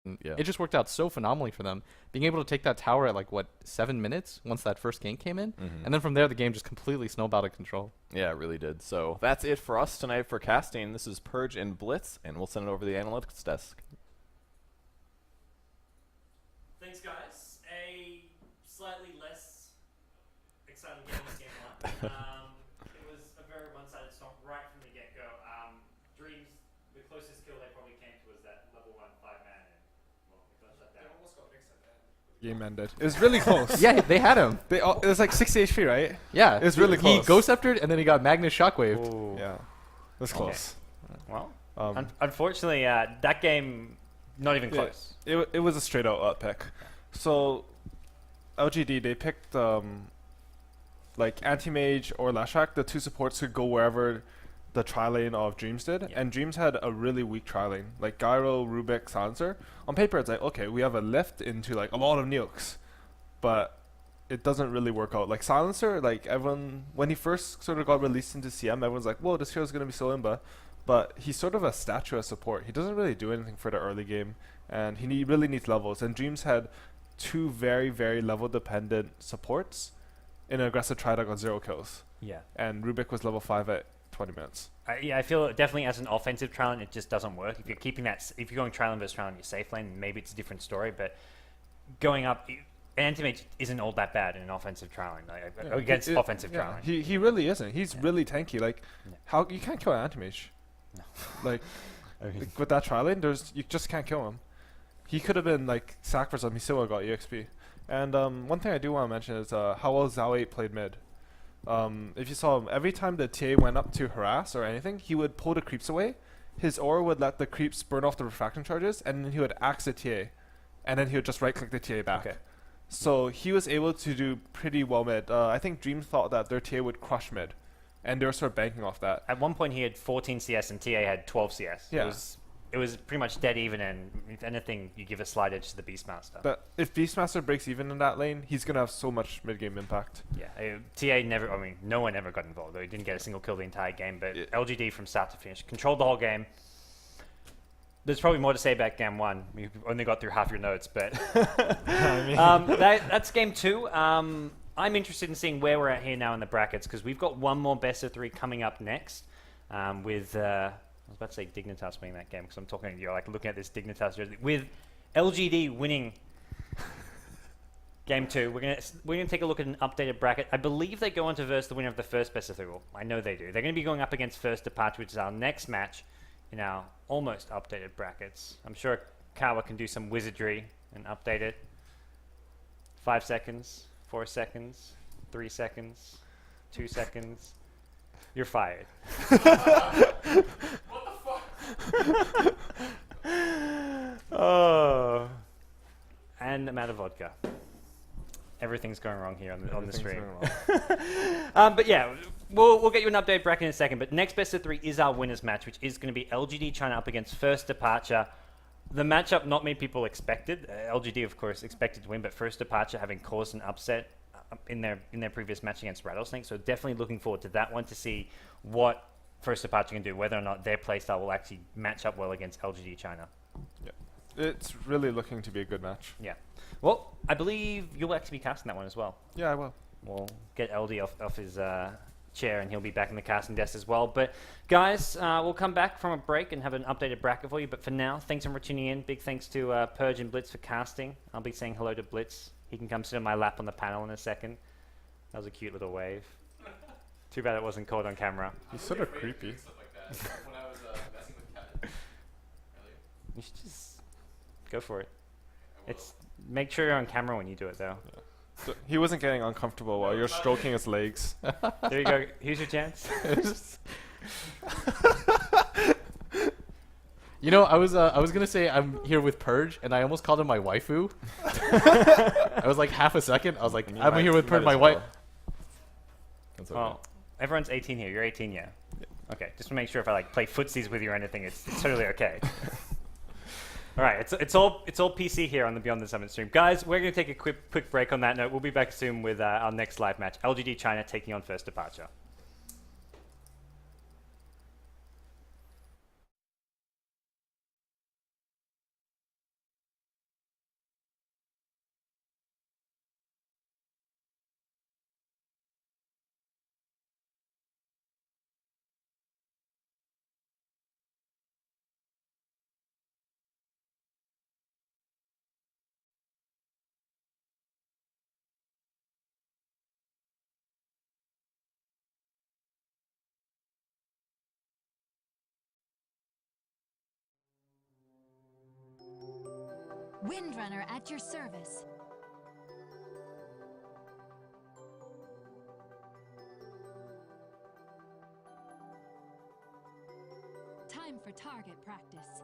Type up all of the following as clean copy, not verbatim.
Yeah. It just worked out so phenomenally for them. Being able to take that tower at like what 7 minutes once that first gank came in, and then from there the game just completely snowballed out of control. Yeah, it really did. So that's it for us tonight for casting. This is Purge and Blitz, and we'll send it over to the analytics desk. Thanks, guys. A slightly less exciting game in game one. It was a very one-sided stomp right from the get-go. Dreamz, the closest kill they probably came to was that level 1 5-man, and well, we got shut down. They almost got mixed at the end. Game ended. It was really close. Yeah, they had him. It was like 60 HP, right? Yeah, it was really He close. ghost sceptered and then he got Magnus shockwaved. Ooh. Yeah, it was close. Well, Um, unfortunately, that game, not even Yeah. close. It was a straight out up pick. So LGD, they picked like anti-mage or Lashak. The two supports could go wherever the tri lane of Dreamz did, Yeah. and Dreamz had a really weak tri lane, like Gyro, Rubik, Silencer. On paper, it's like, okay, we have a lift into like a lot of nukes, but it doesn't really work out. Like Silencer, like everyone, when he first sort of got released into CM, everyone's like, whoa, this hero's gonna be so imba. But he's sort of a statue as support. He doesn't really do anything for the early game, and he really needs levels. And Dreamz had two very, very level dependent supports in an aggressive try that got 0 kills. Yeah. And Rubik was level 5 at 20 minutes. Yeah, I feel definitely as an offensive trial, it just doesn't work. If you're keeping that, if you're going trial versus trial in your safe lane, maybe it's a different story. But going up, anti-mage isn't all that bad in an offensive trialing, like, against offensive trialing. He really isn't. He's really tanky. Like, how you can't kill an anti-mage. No. Like, with that tri lane, you just can't kill him. He could have been like sack for some. He still would have got EXP. And one thing I do want to mention is how well Zhao8 played mid. If you saw him, every time the TA went up to harass or anything, he would pull the creeps away. His aura would let the creeps burn off the refraction charges, and then he would axe the TA, and then he would just right click the TA back. Okay. So he was able to do pretty well mid. I think Dream thought that their TA would crush mid, and they were sort of banking off that. At one point, he had 14 CS and TA had 12 CS. Yeah. It was pretty much dead even, and if anything, you give a slight edge to the Beastmaster. But if Beastmaster breaks even in that lane, he's gonna have so much mid game impact. Yeah, TA never. I mean, no one ever got involved. Though he didn't get a single kill the entire game. But Yeah. LGD from start to finish controlled the whole game. There's probably more to say about game one. You've only got through half your notes, but that's game two. I'm interested in seeing where we're at here now in the brackets, because we've got one more best of 3 coming up next with. I was about to say Dignitas winning that game, because I'm talking, you're like looking at this Dignitas jersey. With LGD winning game 2, we're gonna take a look at an updated bracket. I believe they go on to verse the winner of the first best of 3. Well, I know they do. They're going to be going up against First Departure, which is our next match in our almost updated brackets. I'm sure Kawa can do some wizardry and update it. 5 seconds, 4 seconds, 3 seconds, 2 seconds. You're fired. Oh, and amount of vodka. Everything's going wrong here on the stream. But yeah, we'll get you an update bracket in a second. But next best of 3 is our winners match, which is going to be LGD China up against First Departure. The matchup not many people expected. LGD, of course, expected to win, but First Departure having caused an upset in their previous match against Rattlesnake. So definitely looking forward to that one to see what First Departure can do, whether or not their playstyle will actually match up well against LGD China. Yeah, it's really looking to be a good match. Yeah. Well, I believe you'll actually be casting that one as well. Yeah, I will. We'll get LD off his chair, and he'll be back in the casting desk as well. But guys, we'll come back from a break and have an updated bracket for you. But for now, thanks for tuning in. Big thanks to Purge and Blitz for casting. I'll be saying hello to Blitz. He can come sit on my lap on the panel in a second. That was a cute little wave. Too bad it wasn't caught on camera. He's sort of creepy. When I was messing with Kevin earlier. You should just go for it. Make sure you're on camera when you do it, though. So he wasn't getting uncomfortable while you're stroking his legs. There you go. Here's your chance. You know, I was gonna say I'm here with Purge, and I almost called him my waifu. I was like half a second. I was like, I'm here with Purge, my wife. That's okay. Well, everyone's 18 here. You're 18, yeah. Okay, just to make sure if I like play footsies with you or anything, it's totally okay. All right, it's all PC here on the Beyond the Summit stream, guys. We're gonna take a quick break on that note. We'll be back soon with our next live match, LGD China taking on First Departure. Windrunner at your service. Time for target practice.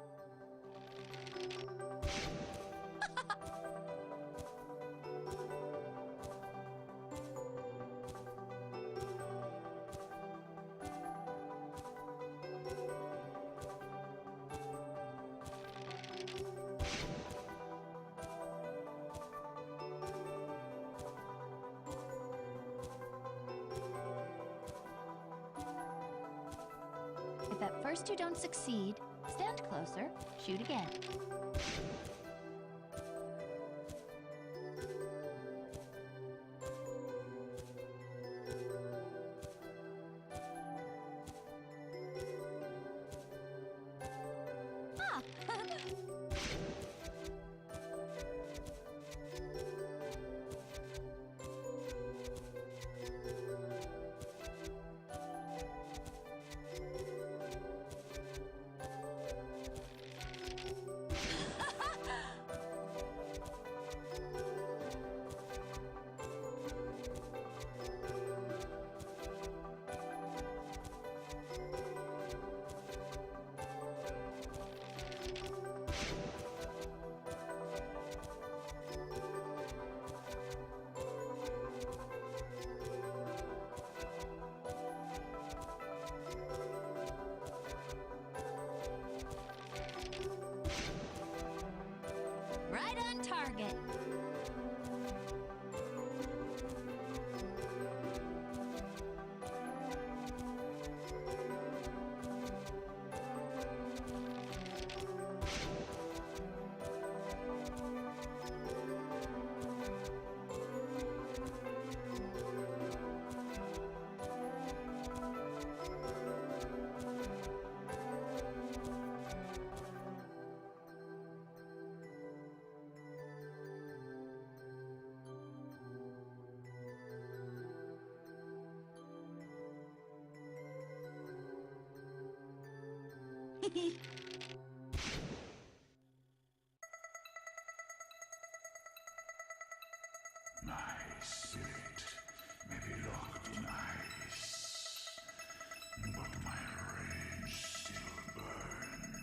If at first you don't succeed, stand closer, shoot again. Ah! Right on target. My spirit may be locked in ice, but my rage still burns.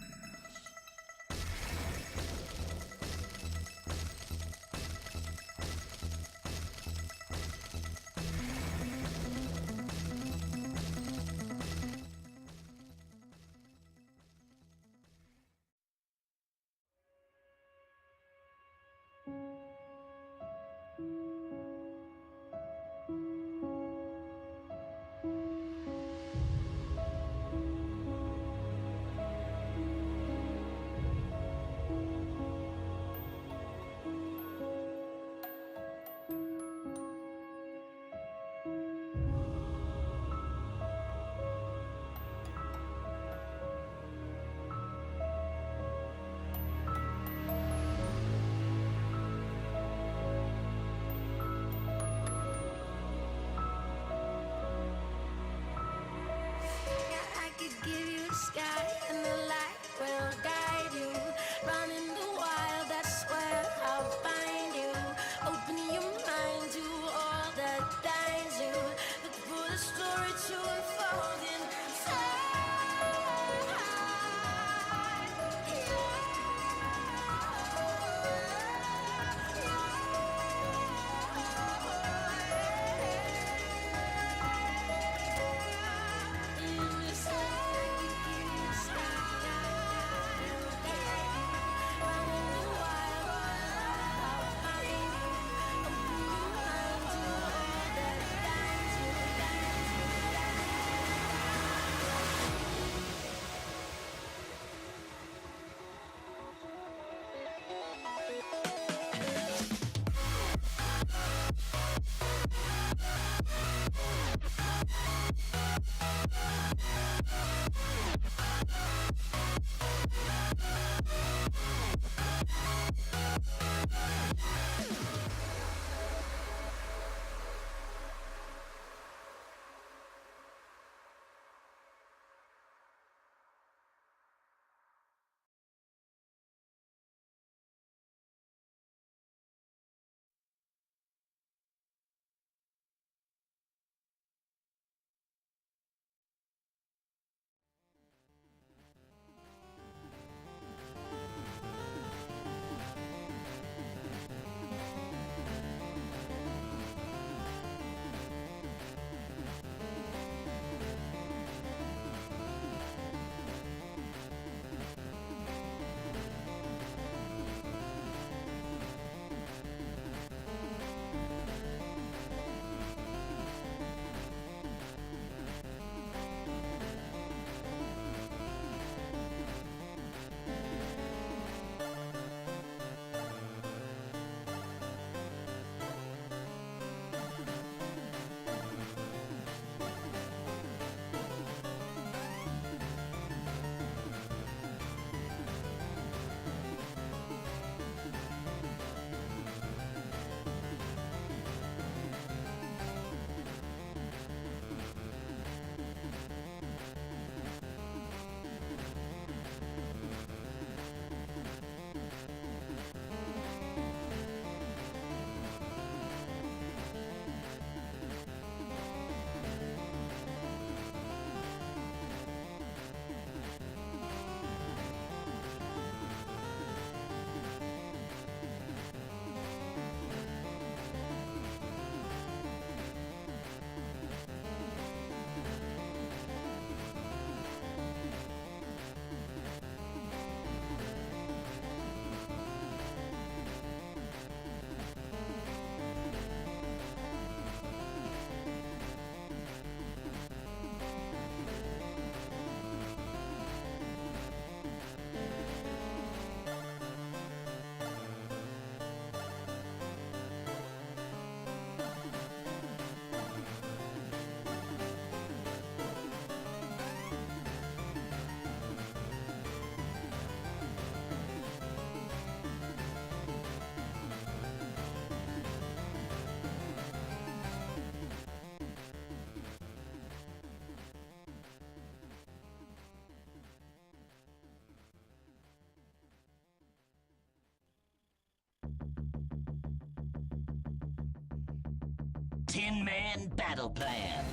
10-man battle plan.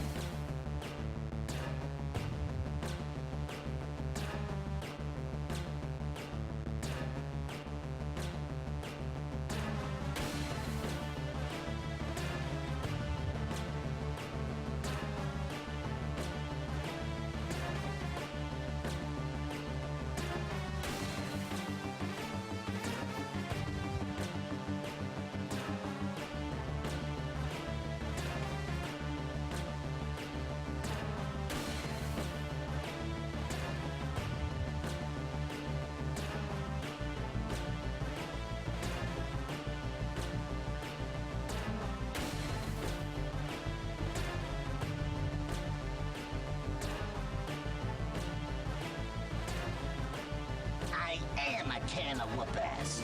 I am a can of whoop-ass.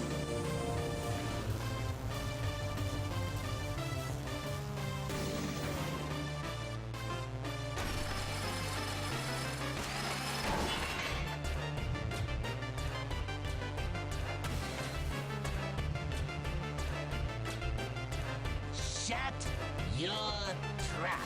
Shut your trap.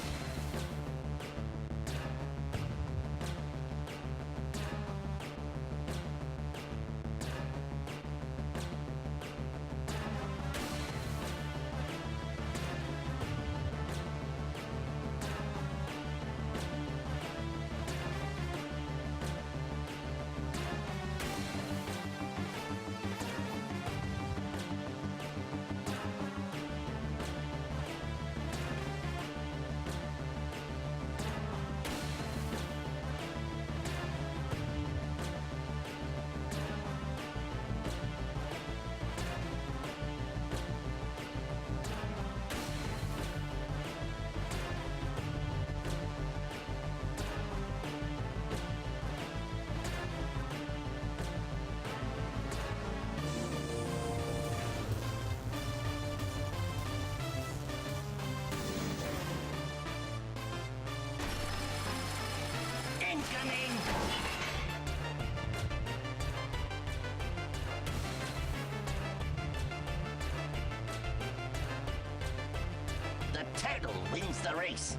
Incoming! The turtle wins the race.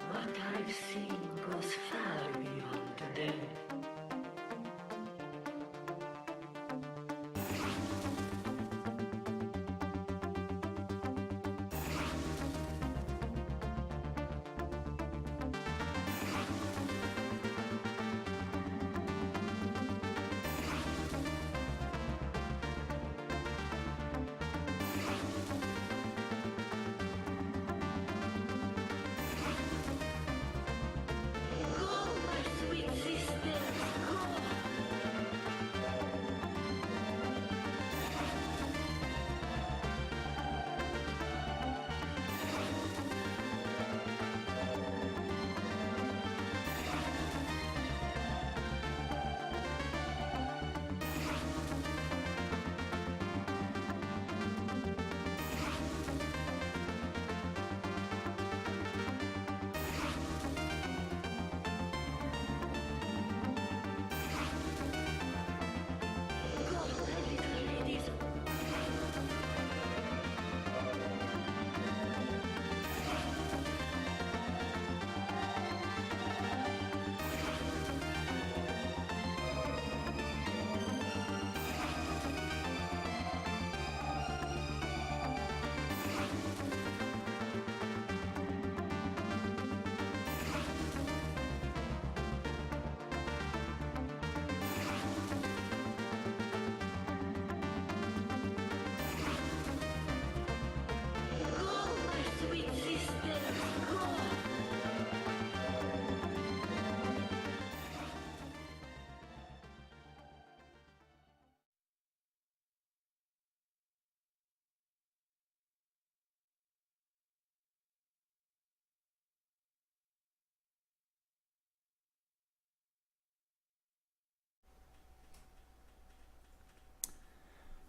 What I've seen goes far beyond today. Go, my sweet sister.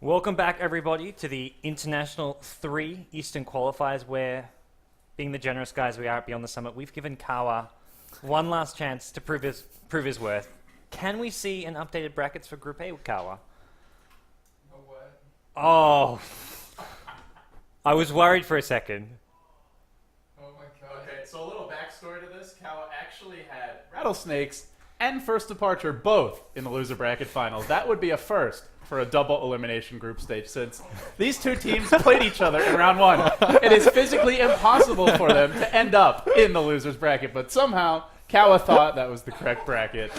Welcome back, everybody, to the International 3 Eastern Qualifiers, where, being the generous guys we are at Beyond the Summit, we've given Kawa one last chance to prove his worth. Can we see an updated brackets for Group A with Kawa? No way. Oh. I was worried for a second. Oh my god. Okay, so a little backstory to this. Kawa actually had Rattlesnakes and First Departure both in the loser bracket finals. That would be a first for a double elimination group stage, since these two teams played each other in round one. It is physically impossible for them to end up in the losers bracket, but somehow Kawa thought that was the correct bracket.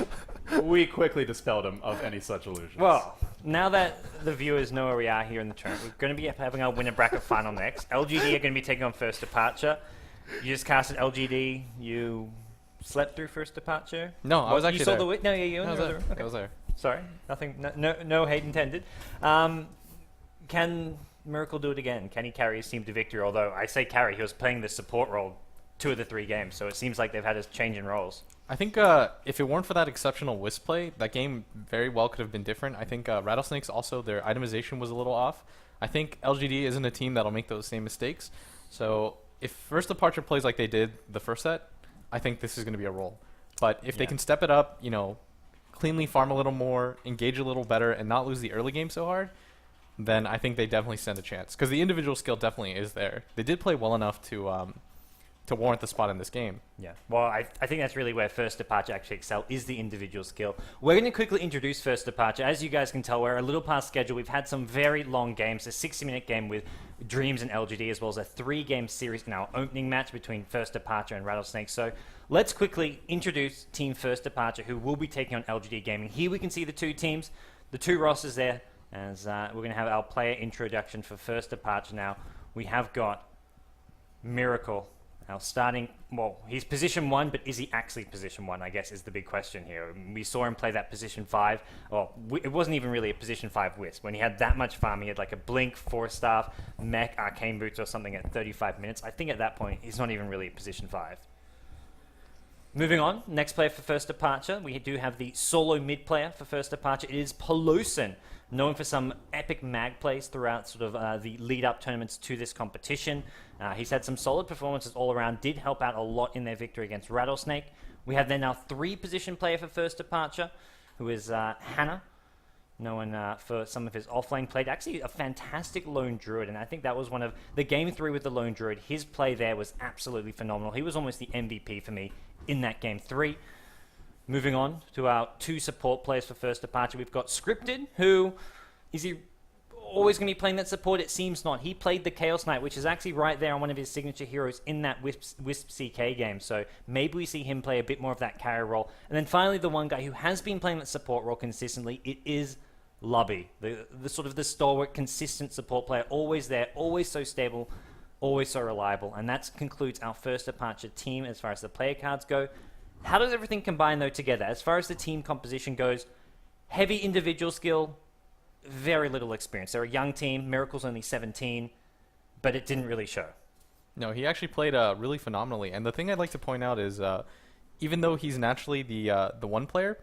We quickly dispelled him of any such illusions. Well, now that the viewers know where we are here in the tournament, we're going to be having our winner bracket final next. LGD are going to be taking on First Departure. You just casted LGD. You slept through First Departure. No, I was actually you saw there. No, yeah, you I was were there. Okay. I was there. Sorry, nothing. No hate intended. Can Miracle do it again? Can he carry his team to victory? Although I say carry, he was playing the support role 2 of the 3 games, so it seems like they've had a change in roles. I think if it weren't for that exceptional Wisp play, that game very well could have been different. I think Rattlesnakes also, their itemization was a little off. I think LGD isn't a team that'll make those same mistakes. So if First Departure plays like they did the first set, I think this is going to be a roll. But if they can step it up, cleanly farm a little more, engage a little better, and not lose the early game so hard, then I think they definitely stand a chance. Because the individual skill definitely is there. They did play well enough to warrant the spot in this game. Yeah, well, I think that's really where First Departure actually excel, is the individual skill. We're going to quickly introduce First Departure. As you guys can tell, we're a little past schedule. We've had some very long games, a 60-minute game with Dreamz and LGD, as well as a 3-game series in our opening match between First Departure and Rattlesnake. So let's quickly introduce Team First Departure, who will be taking on LGD Gaming. Here we can see the 2 teams, the 2 rosters there, as we're going to have our player introduction for First Departure now. We have got Miracle. Now starting, well, he's position 1, but is he actually position 1, I guess, is the big question here. We saw him play that position 5. Well, it wasn't even really a position 5 Wisp. When he had that much farm, he had like a Blink, 4-staff, Mech, Arcane Boots or something at 35 minutes. I think at that point, he's not even really a position 5. Moving on, next player for First Departure. We do have the solo mid player for First Departure. It is Pelusin, known for some epic mag plays throughout sort of the lead-up tournaments to this competition. He's had some solid performances all around, did help out a lot in their victory against Rattlesnake. We have then our 3-position player for First Departure, who is Hannah, known for some of his offlane play. Actually, a fantastic Lone Druid, and I think that was one of the Game 3 with the Lone Druid. His play there was absolutely phenomenal. He was almost the MVP for me in that Game 3. Moving on to our 2 support players for First Departure, we've got Scripted, who is he always going to be playing that support? It seems not. He played the Chaos Knight, which is actually right there on one of his signature heroes in that Wisp CK game. So maybe we see him play a bit more of that carry role. And then finally, the one guy who has been playing that support role consistently, it is Lubby, the sort of the stalwart, consistent support player, always there, always so stable, always so reliable. And that concludes our First Departure team as far as the player cards go. How does everything combine, though, together? As far as the team composition goes, heavy individual skill, very little experience. They're a young team. Miracle's only 17, but it didn't really show. No, he actually played really phenomenally. And the thing I'd like to point out is, even though he's naturally the one player,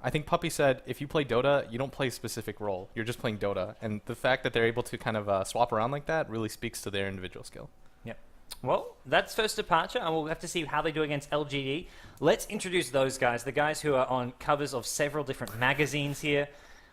I think Puppy said if you play Dota, you don't play a specific role. You're just playing Dota. And the fact that they're able to kind of swap around like that really speaks to their individual skill. Yep. Well, that's First Departure, and we'll have to see how they do against LGD. Let's introduce those guys, the guys who are on covers of several different magazines here.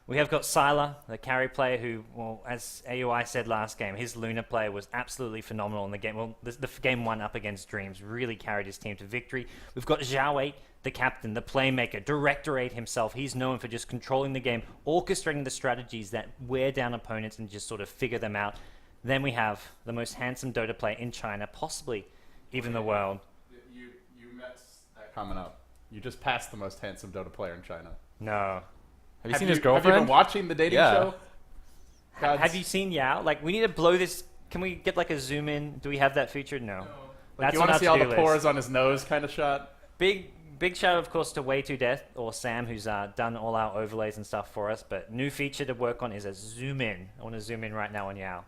We have got Sylar, the carry player who, well, as AUI said last game, his Luna play was absolutely phenomenal in the game. Well, the game 1 up against Dreamz really carried his team to victory. We've got Zhao 8, the captain, the playmaker, Director 8 himself. He's known for just controlling the game, orchestrating the strategies that wear down opponents and just sort of figure them out. Then we have the most handsome Dota player in China, possibly even the world. You messed that comment up. You just passed the most handsome Dota player in China. No. Have you seen his girlfriend? Have you been watching the dating show? Have you seen Yao? Like, we need to blow this. Can we get like a zoom in? Do we have that feature? No. Like, you want to see all the pores on his nose kind of shot? Big shout out, of course, to Way to Death or Sam, who's done all our overlays and stuff for us. But new feature to work on is a zoom in. I want to zoom in right now on Yao.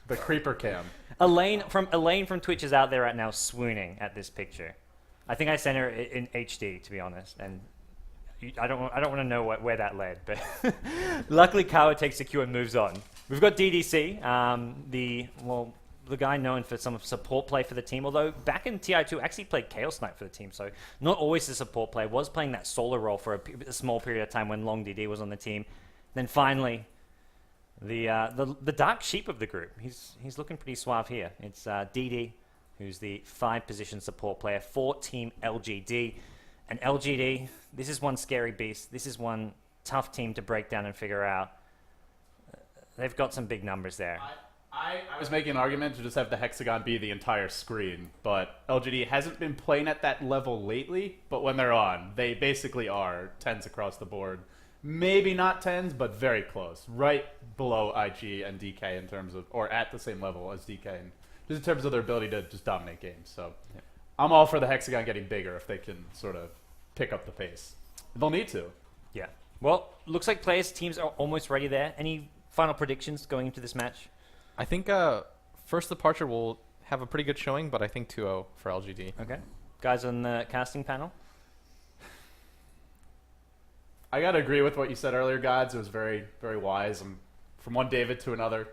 The creeper cam. Elaine from Twitch is out there right now swooning at this picture. I think I sent her in HD, to be honest, and I don't want to know where that led, but luckily Kawa takes the cue and moves on. We've got DDC, the guy known for some support play for the team, although back in TI2 actually played Chaos Knight for the team, so not always a support play, was playing that solo role for a small period of time when Long DD was on the team. Then finally, the dark sheep of the group. He's looking pretty suave here. It's DD, who's the 5-position support player for Team LGD. And LGD, this is one scary beast. This is one tough team to break down and figure out. They've got some big numbers there. I was making an argument to just have the hexagon be the entire screen, but LGD hasn't been playing at that level lately, but when they're on, they basically are 10s across the board. Maybe not 10s, but very close. Right below IG and DK in terms of, or at the same level as DK, and just in terms of their ability to just dominate games. So I'm all for the hexagon getting bigger if they can sort of pick up the pace. They'll need to. Yeah. Well, looks like teams are almost ready there. Any final predictions going into this match? I think First Departure will have a pretty good showing, but I think 2-0 for LGD. Okay. Guys on the casting panel? I got to agree with what you said earlier, Gods. It was very, very wise. From one David to another.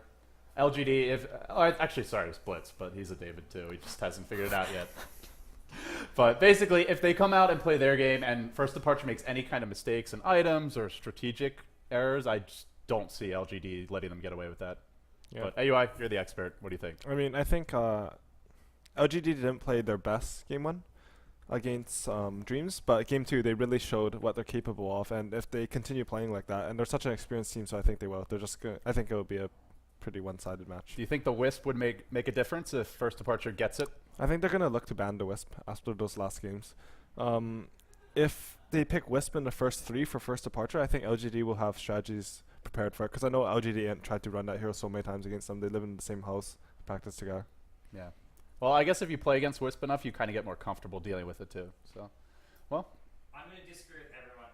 LGD, actually, sorry, it's Blitz, but he's a David too. He just hasn't figured it out yet. But basically, if they come out and play their game and First Departure makes any kind of mistakes in items or strategic errors, I just don't see LGD letting them get away with that. Yeah. But AUI, you're the expert. What do you think? I mean, I think LGD didn't play their best game 1 against Dreamz, but game 2 they really showed what they're capable of, and if they continue playing like that, and they're such an experienced team, so I think they will. They're just I think it will be a pretty one-sided match. Do you think the Wisp would make a difference if First Departure gets it? I think they're gonna look to ban the Wisp after those last games. If they pick Wisp in the first 3 for First Departure, I think LGD will have strategies prepared for it, because I know LGD tried to run that hero so many times against them. They live in the same house, practice together. Yeah. Well, I guess if you play against Wisp enough, you kind of get more comfortable dealing with it too. So, well. I'm going to disagree with everyone.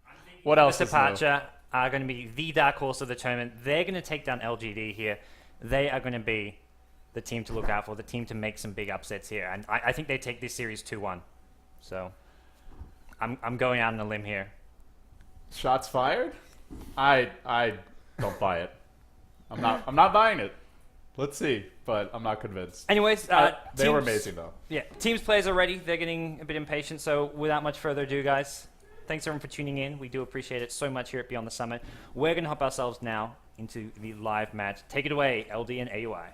I'm thinking what else First Departure are going to be the dark horse of the tournament. They're going to take down LGD here. They are going to be the team to look out for, the team to make some big upsets here. And I think they take this series 2-1. So, I'm going out on a limb here. Shots fired? I don't buy it. I'm not buying it. Let's see, but I'm not convinced. Anyways, they were amazing though. Yeah, teams players are ready. They're getting a bit impatient. So without much further ado, guys, thanks everyone for tuning in. We do appreciate it so much here at Beyond the Summit. We're going to hop ourselves now into the live match. Take it away, LD and AUI.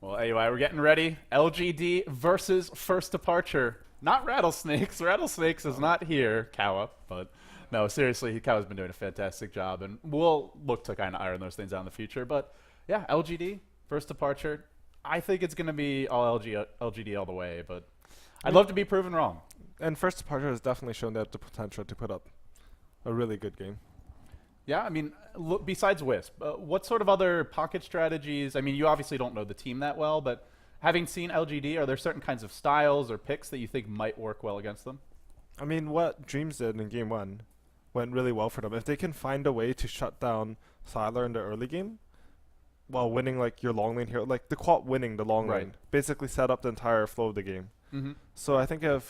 Well, AUI, we're getting ready. LGD versus First Departure. Not Rattlesnakes. Rattlesnakes is not here, Kawa, but no, seriously, Kawa's been doing a fantastic job, and we'll look to kind of iron those things out in the future. But yeah, LGD, First Departure. I think it's going to be all LGD all the way, but I'd love to be proven wrong. And First Departure has definitely shown that the potential to put up a really good game. Yeah, I mean, look, besides Wisp, what sort of other pocket strategies? I mean, you obviously don't know the team that well, but having seen LGD, are there certain kinds of styles or picks that you think might work well against them? I mean, what Dreamz did in game 1 went really well for them. If they can find a way to shut down Siler in the early game while winning like your long lane hero, like the Quat winning the long lane, basically set up the entire flow of the game. So I think if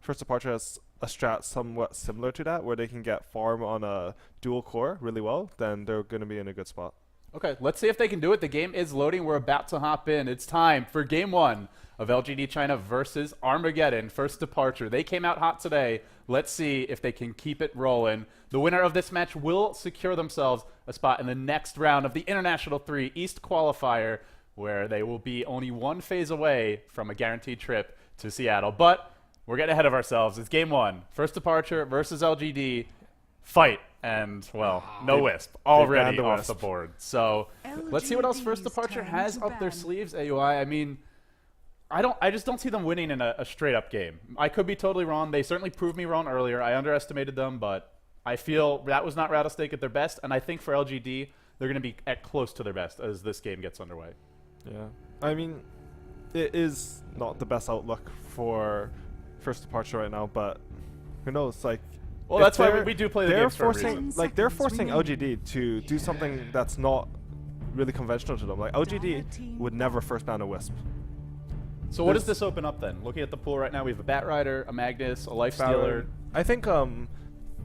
First Departure has a strat somewhat similar to that, where they can get farm on a dual core really well, then they're going to be in a good spot. Okay, let's see if they can do it. The game is loading. We're about to hop in. It's time for game 1 of LGD China versus Armageddon, First Departure. They came out hot today. Let's see if they can keep it rolling. The winner of this match will secure themselves a spot in the next round of the International 3 East Qualifier, where they will be only one phase away from a guaranteed trip to Seattle. But we're getting ahead of ourselves. It's game 1. First Departure versus LGD. Fight. And, well, no Wisp. Already off the board. So, let's see what else First Departure has up their sleeves, AUI. I mean, I just don't see them winning in a straight-up game. I could be totally wrong. They certainly proved me wrong earlier. I underestimated them, but I feel that was not Rattlesnake at their best. And I think for LGD, they're going to be at close to their best as this game gets underway. Yeah. I mean, it is not the best outlook for First Departure right now, but who knows? Like, well, that's why we do play the games for a reason. Like, they're forcing LGD to do something that's not really conventional to them. Like, LGD would never first ban a Wisp. So what does this open up then? Looking at the pool right now, we have a Bat Rider, a Magnus, a Life Stealer. I think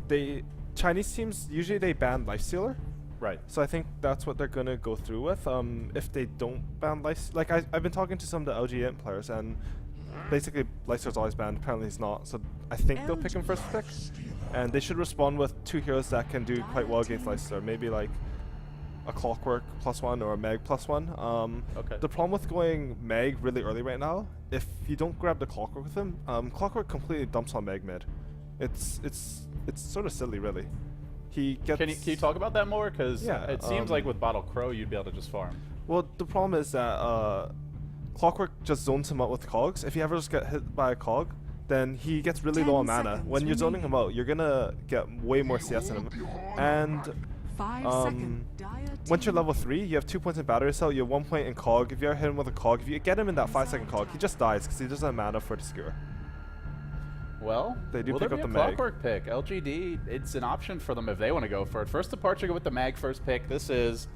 they Chinese teams usually they ban Lifestealer. Right. So I think that's what they're gonna go through with. If they don't ban like I've been talking to some of the LGD players and basically Lifestealer's always banned. Apparently he's not. So I think they'll pick him first pick, and they should respond with 2 heroes that can do quite well against Lifestealer. Maybe like a Clockwork +1 or a Meg +1. Okay. The problem with going Meg really early right now, if you don't grab the Clockwork with him, Clockwork completely dumps on Meg mid. It's sort of silly, really. He gets. Can you talk about that more? Because Yeah, it seems like with Bottle Crow you'd be able to just farm. Well, the problem is that Clockwork just zones him out with cogs. If he ever just get hit by a cog, then he gets really low on mana. When you're zoning him out, you're gonna get way more CS in him. And 5 seconds. once you're level 3, you have 2 points in battery cell, you have 1 point in cog. If you ever hit him with a cog, if you get him in that 5-second cog, he just dies because he doesn't have mana for the skewer. Well, They do will pick there up be the a mag. Clockwork pick? LGD, it's an option for them if they want to go for it. First departure, go with the mag first pick. This is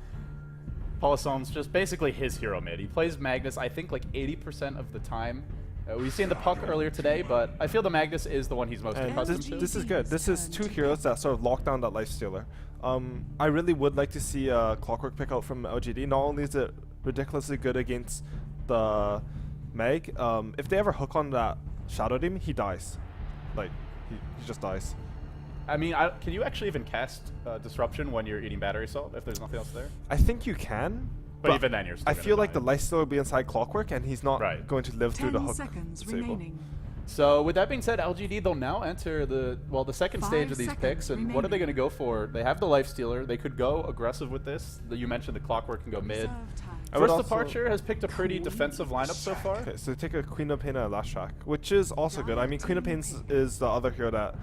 Polisom's just basically his hero mid. He plays Magnus, I think, like 80% of the time. We've seen the Puck earlier today, but I feel the Magnus is the one he's most And accustomed to. this is good. This is 2 heroes that sort of lock down that Lifestealer. I really would like to see a Clockwork pick out from LGD. Not only is it ridiculously good against the Meg, if they ever hook on that Shadow Demon, he dies. Like, he just dies. I mean, can you actually even cast Disruption when you're eating Battery Salt if there's nothing else there? I think you can. But even then, you're still I gonna feel die. like the Lifestealer will be inside Clockwork, and he's not Right. going to live through the 10 hook seconds disable. remaining. So with that being said, LGD, they'll now enter the second 5 stage of these seconds picks, and what are they remaining. going to go for? They have the Lifestealer. They could go aggressive with this. You mentioned the Clockwork can go mid. Reserve time. I would First also- Departure has picked a pretty defensive lineup so far. Okay, so take a Queen of Pain and a Last Track, which is also good. I mean, Queen of Pain is the other hero that